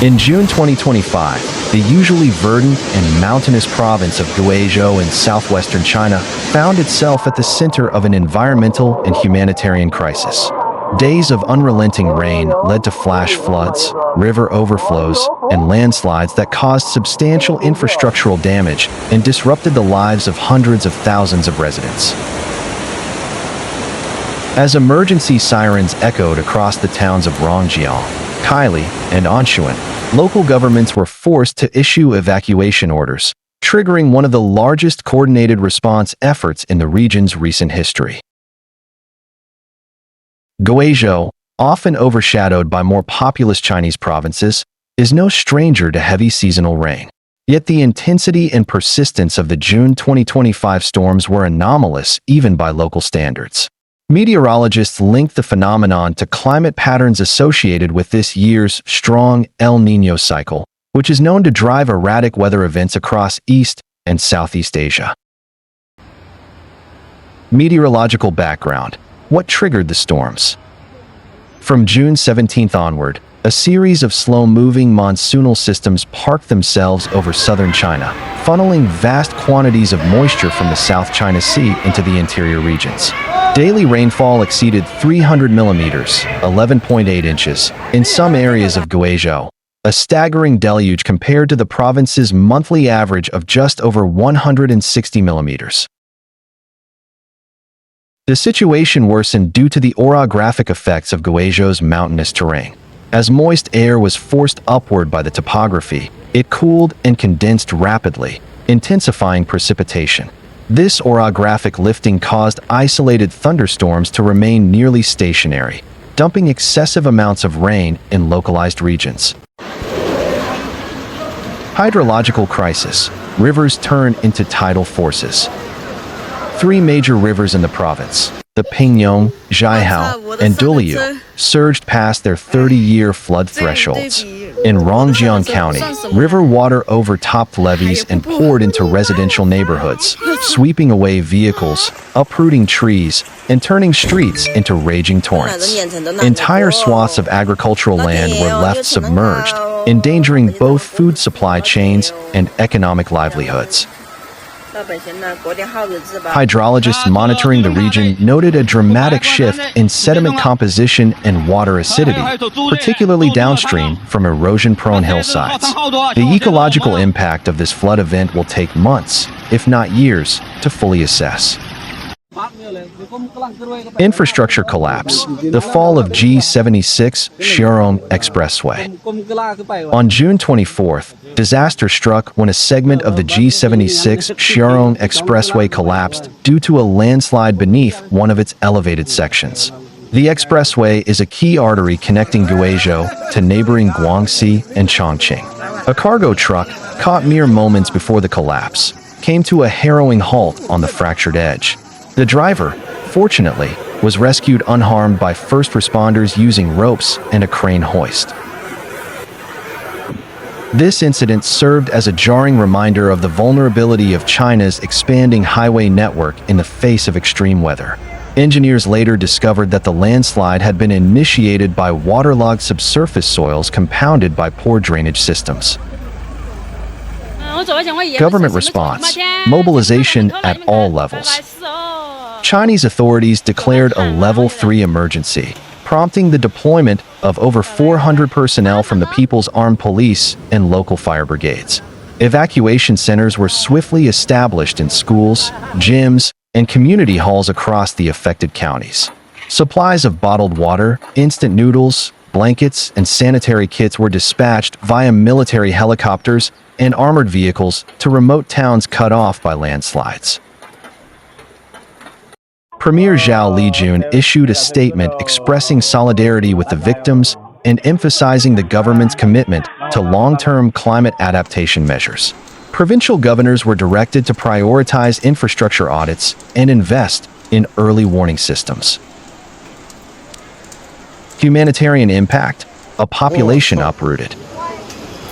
In June 2025, the usually verdant and mountainous province of Guizhou in southwestern China found itself at the center of an environmental and humanitarian crisis. Days of unrelenting rain led to flash floods, river overflows, and landslides that caused substantial infrastructural damage and disrupted the lives of hundreds of thousands of residents. As emergency sirens echoed across the towns of Rongjiang, Kaili, and Anshuan, local governments were forced to issue evacuation orders, triggering one of the largest coordinated response efforts in the region's recent history. Guizhou, often overshadowed by more populous Chinese provinces, is no stranger to heavy seasonal rain. Yet the intensity and persistence of the June 2025 storms were anomalous even by local standards. Meteorologists link the phenomenon to climate patterns associated with this year's strong El Niño cycle, which is known to drive erratic weather events across East and Southeast Asia. Meteorological background. What triggered the storms? From June 17th onward, a series of slow-moving monsoonal systems parked themselves over southern China, funneling vast quantities of moisture from the South China Sea into the interior regions. Daily rainfall exceeded 300 millimeters, 11.8 inches, in some areas of Guizhou, a staggering deluge compared to the province's monthly average of just over 160 millimeters. The situation worsened due to the orographic effects of Guizhou's mountainous terrain. As moist air was forced upward by the topography, it cooled and condensed rapidly, intensifying precipitation. This orographic lifting caused isolated thunderstorms to remain nearly stationary, dumping excessive amounts of rain in localized regions. Hydrological crisis. Rivers turn into tidal forces. Three major rivers in the province, the Pingyong, Guizhou, and Duliu, surged past their 30-year flood thresholds. In Rongjiang County, river water overtopped levees and poured into residential neighborhoods, sweeping away vehicles, uprooting trees, and turning streets into raging torrents. Entire swaths of agricultural land were left submerged, endangering both food supply chains and economic livelihoods. Hydrologists monitoring the region noted a dramatic shift in sediment composition and water acidity, particularly downstream from erosion-prone hillsides. The ecological impact of this flood event will take months, if not years, to fully assess. Infrastructure collapse. The fall of G76 Shandong Expressway. On June 24th, disaster struck when a segment of the G76 Shandong Expressway collapsed due to a landslide beneath one of its elevated sections. The expressway is a key artery connecting Guizhou to neighboring Guangxi and Chongqing. A cargo truck, caught mere moments before the collapse, came to a harrowing halt on the fractured edge. The driver, fortunately, was rescued unharmed by first responders using ropes and a crane hoist. This incident served as a jarring reminder of the vulnerability of China's expanding highway network in the face of extreme weather. Engineers later discovered that the landslide had been initiated by waterlogged subsurface soils compounded by poor drainage systems. Government response. Mobilization at all levels. Chinese authorities declared a Level 3 emergency, prompting the deployment of over 400 personnel from the People's Armed Police and local fire brigades. Evacuation centers were swiftly established in schools, gyms, and community halls across the affected counties. Supplies of bottled water, instant noodles, blankets, and sanitary kits were dispatched via military helicopters and armored vehicles to remote towns cut off by landslides. Premier Zhao Lijun issued a statement expressing solidarity with the victims and emphasizing the government's commitment to long-term climate adaptation measures. Provincial governors were directed to prioritize infrastructure audits and invest in early warning systems. Humanitarian impact. A population uprooted.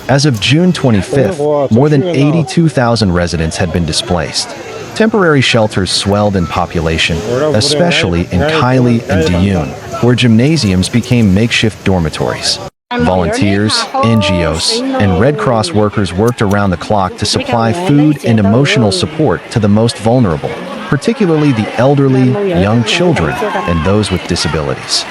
As of June 25th, more than 82,000 residents had been displaced. Temporary shelters swelled in population, especially in Kaili and Diyun, where gymnasiums became makeshift dormitories. Volunteers, NGOs, and Red Cross workers worked around the clock to supply food and emotional support to the most vulnerable, particularly the elderly, young children, and those with disabilities.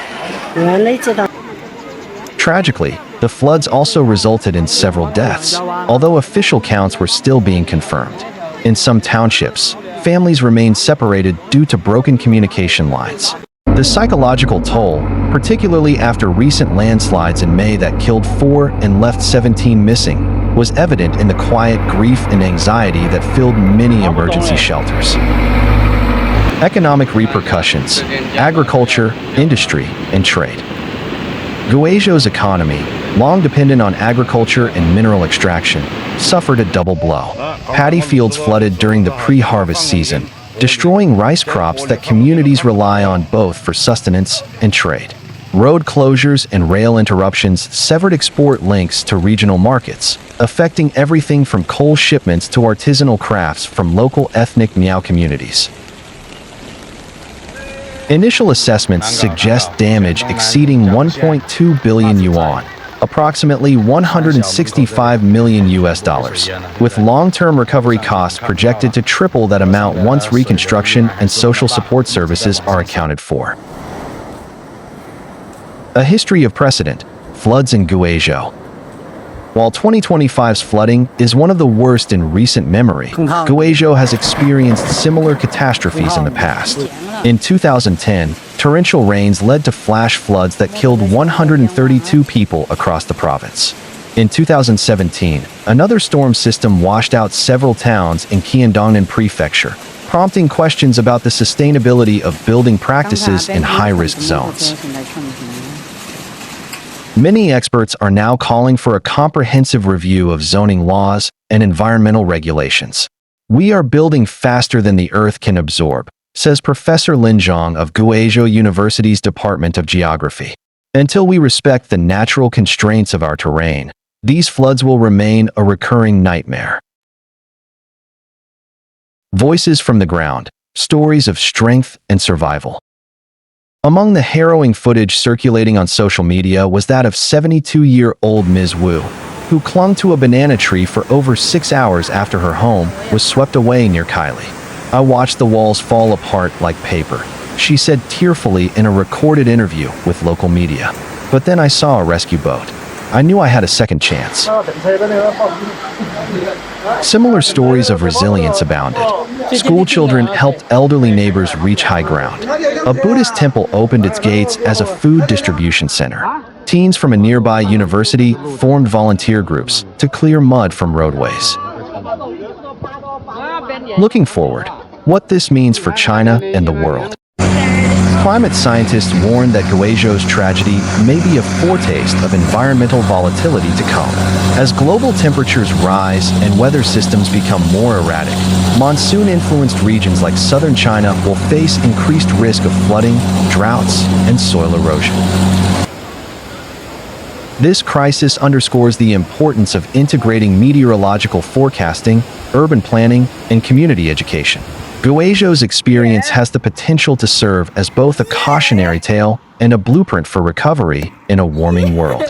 Tragically, the floods also resulted in several deaths, although official counts were still being confirmed. In some townships, families remained separated due to broken communication lines. The psychological toll, particularly after recent landslides in May that killed 4 and left 17 missing, was evident in the quiet grief and anxiety that filled many emergency shelters. Economic repercussions, agriculture, industry, and trade. Guizhou's economy, long dependent on agriculture and mineral extraction, suffered a double blow. Paddy fields flooded during the pre-harvest season, destroying rice crops that communities rely on both for sustenance and trade. Road closures and rail interruptions severed export links to regional markets, affecting everything from coal shipments to artisanal crafts from local ethnic Miao communities. Initial assessments suggest damage exceeding 1.2 billion yuan, approximately $165 million, with long-term recovery costs projected to triple that amount once reconstruction and social support services are accounted for. A history of precedent: floods in Guizhou. While 2025's flooding is one of the worst in recent memory, Guizhou has experienced similar catastrophes in the past. In 2010, torrential rains led to flash floods that killed 132 people across the province. In 2017, another storm system washed out several towns in Qiandongnan Prefecture, prompting questions about the sustainability of building practices in high-risk zones. Many experts are now calling for a comprehensive review of zoning laws and environmental regulations. "We are building faster than the Earth can absorb," says Professor Lin Zhang of Guizhou University's Department of Geography. "Until we respect the natural constraints of our terrain, these floods will remain a recurring nightmare." Voices from the ground, stories of strength and survival. Among the harrowing footage circulating on social media was that of 72-year-old Ms. Wu, who clung to a banana tree for over 6 hours after her home was swept away near Kaili. "I watched the walls fall apart like paper," she said tearfully in a recorded interview with local media. "But then I saw a rescue boat. I knew I had a second chance." Similar stories of resilience abounded. School children helped elderly neighbors reach high ground. A Buddhist temple opened its gates as a food distribution center. Teens from a nearby university formed volunteer groups to clear mud from roadways. Looking forward, what this means for China and the world. Climate scientists warn that Guizhou's tragedy may be a foretaste of environmental volatility to come. As global temperatures rise and weather systems become more erratic, monsoon-influenced regions like southern China will face increased risk of flooding, droughts, and soil erosion. This crisis underscores the importance of integrating meteorological forecasting, urban planning, and community education. Guizhou's experience has the potential to serve as both a cautionary tale and a blueprint for recovery in a warming world.